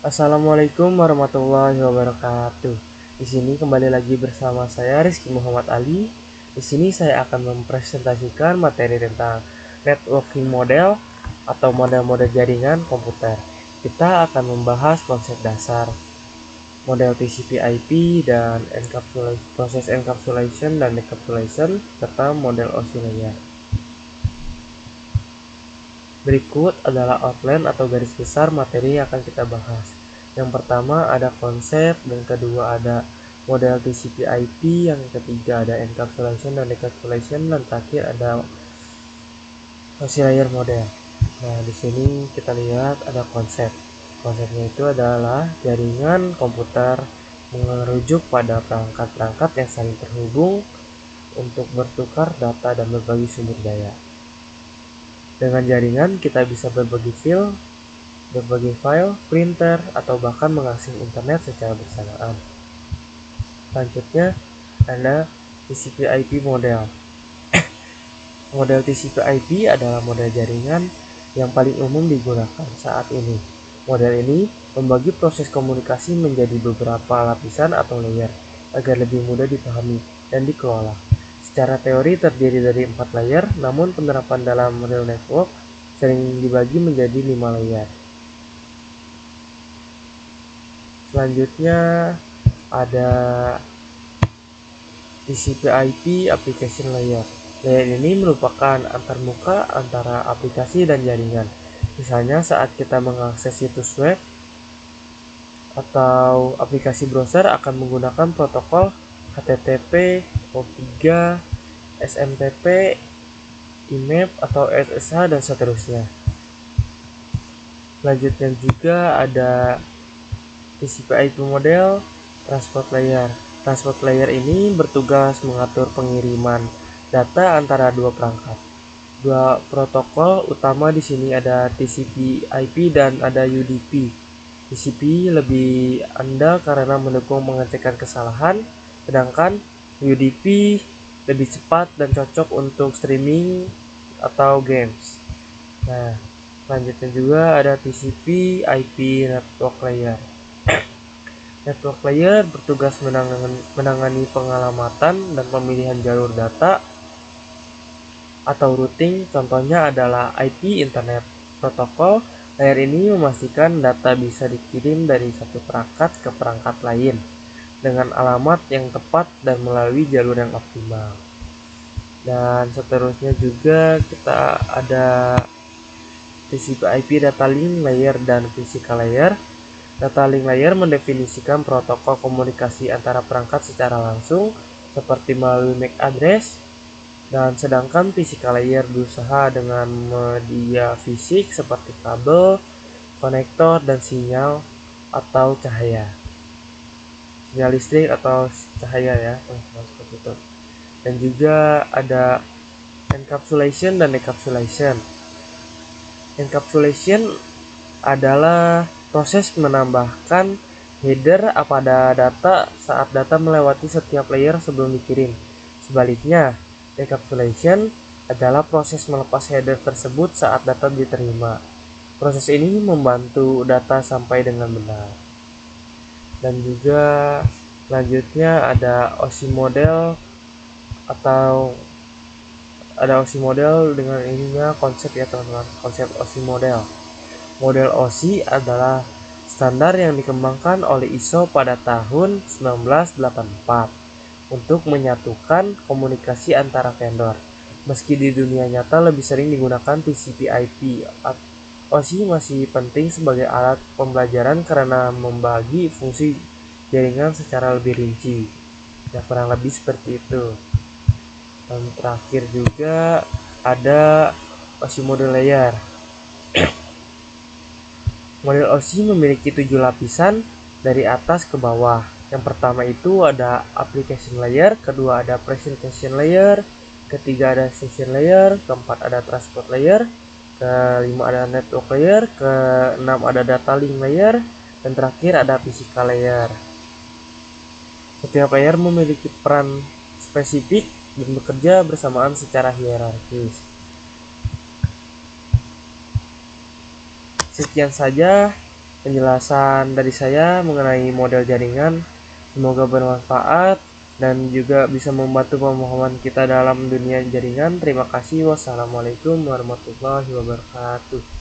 Assalamualaikum warahmatullahi wabarakatuh. Di sini kembali lagi bersama saya Rizky Muhammad Ali. Di sini saya akan mempresentasikan materi tentang networking model atau model-model jaringan komputer. Kita akan membahas konsep dasar model TCP/IP dan proses encapsulation dan decapsulation serta model OSI layer. Berikut adalah outline atau garis besar materi yang akan kita bahas. Yang pertama ada konsep, dan kedua ada model TCP/IP, yang ketiga ada encapsulation dan decapsulation, dan terakhir ada OSI layer model. Nah, di sini kita lihat ada konsep. Konsepnya itu adalah jaringan komputer merujuk pada perangkat-perangkat yang saling terhubung untuk bertukar data dan berbagi sumber daya. Dengan jaringan kita bisa berbagi file, printer, atau bahkan mengakses internet secara bersamaan. Selanjutnya ada TCP/IP model. Model TCP/IP adalah model jaringan yang paling umum digunakan saat ini. Model ini membagi proses komunikasi menjadi beberapa lapisan atau layer agar lebih mudah dipahami dan dikelola. Secara teori terdiri dari 4 layer, namun penerapan dalam real network sering dibagi menjadi 5 layer. Selanjutnya ada TCP/IP application layer. Layer ini merupakan antarmuka antara aplikasi dan jaringan. Misalnya saat kita mengakses situs web atau aplikasi browser akan menggunakan protokol HTTP, POP3, SMTP, IMAP atau SSH dan seterusnya. Selanjutnya juga ada TCP/IP model transport layer. Transport layer ini bertugas mengatur pengiriman data antara dua perangkat. Dua protokol utama di sini ada TCP/IP dan ada UDP. TCP lebih andal karena mendukung pengecekan kesalahan, sedangkan UDP lebih cepat dan cocok untuk streaming atau games. Nah, selanjutnya juga ada TCP/IP network layer. Network layer bertugas menangani pengalamatan dan pemilihan jalur data atau routing. Contohnya adalah IP Internet Protocol. Layer ini memastikan data bisa dikirim dari satu perangkat ke perangkat lain dengan alamat yang tepat dan melalui jalur yang optimal. Dan seterusnya juga kita ada TCP/IP data link layer dan physical layer. Data link layer mendefinisikan protokol komunikasi antara perangkat secara langsung seperti melalui MAC address, dan sedangkan physical layer berusaha dengan media fisik seperti kabel, konektor, dan sinyal atau cahaya. Sinyal listrik atau cahaya ya, seperti itu. Dan juga ada encapsulation dan decapsulation. Encapsulation adalah proses menambahkan header pada data saat data melewati setiap layer sebelum dikirim. Sebaliknya, decapsulation adalah proses melepas header tersebut saat data diterima. Proses ini membantu data sampai dengan benar. Dan juga selanjutnya ada OSI model dengan ininya konsep ya teman-teman. Konsep OSI model. Model OSI adalah standar yang dikembangkan oleh ISO pada tahun 1984 untuk menyatukan komunikasi antara vendor. Meski di dunia nyata lebih sering digunakan TCP/IP, OSI masih penting sebagai alat pembelajaran karena membagi fungsi jaringan secara lebih rinci. Ya, kurang lebih seperti itu. Dan terakhir juga ada OSI model layer. Model OSI memiliki 7 lapisan dari atas ke bawah. Yang pertama itu ada application layer, kedua ada presentation layer, ketiga ada session layer, keempat ada transport layer, kelima ada network layer, keenam ada data link layer, dan terakhir ada physical layer. Setiap layer memiliki peran spesifik dan bekerja bersamaan secara hierarkis. Sekian saja penjelasan dari saya mengenai model jaringan. Semoga bermanfaat dan juga bisa membantu pemahaman kita dalam dunia jaringan. Terima kasih. Wassalamualaikum warahmatullahi wabarakatuh.